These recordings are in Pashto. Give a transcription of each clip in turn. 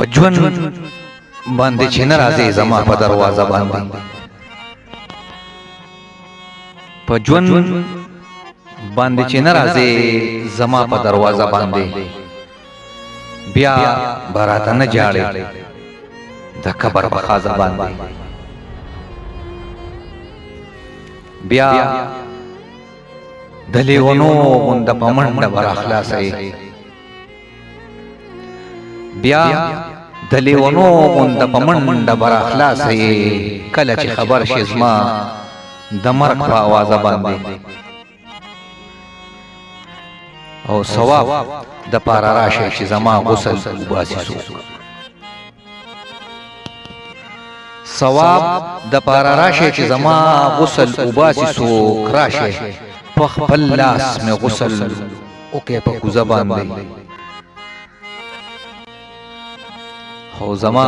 پجون باندې چې ناراضي زما په دروازه باندې پجون باندې چې ناراضي زما په دروازه باندې بیا براته نه جاړي د قبر په خازه باندې بیا دلیونو غند پمنډ بر اخلاصي بیا دلیونو غند پمنډ بر اخلاصي کله چې خبر شي زما د مرګ په आवाज باندې او ثواب د پارا راشي چې زما غسل وباسي سو ثواب د پارا راشي چې زما غسل وباسي سو کراشه په خپل لاس مې غسل اوکه په کوزه باندې خو زما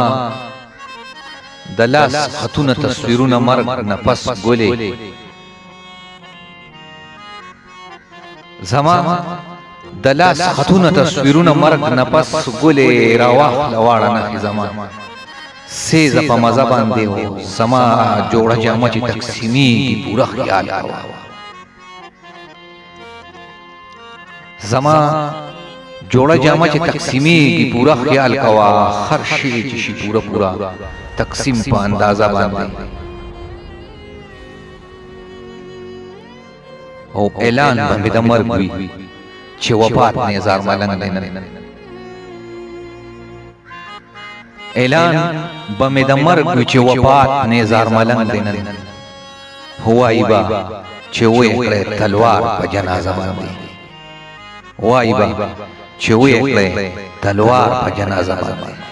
د لاس خطونه تصویرونه مرګ نه پس ګولې زما د لاس خطونه تصویرونه مرګ نه پس ګولې راواخ لواړه نه زما سیز په مزه باندې و زما جوړه جامه چې تقسیمي پورا خیال کاوه زما جوړه جامه چې تقسیمي پورا خیال کاوه هر شی چې شي پورا تقسیم په اندازه باندې او اعلان باندې د مرګ وی چې وفات نه زار ملنګ دینن اعلان باندې د مرګ وی چې وفات نه زار ملنګ دینن هوای با چې وې کړه تلوار په جنازه باندې وای با چې وې کړه تلوار په جنازه باندې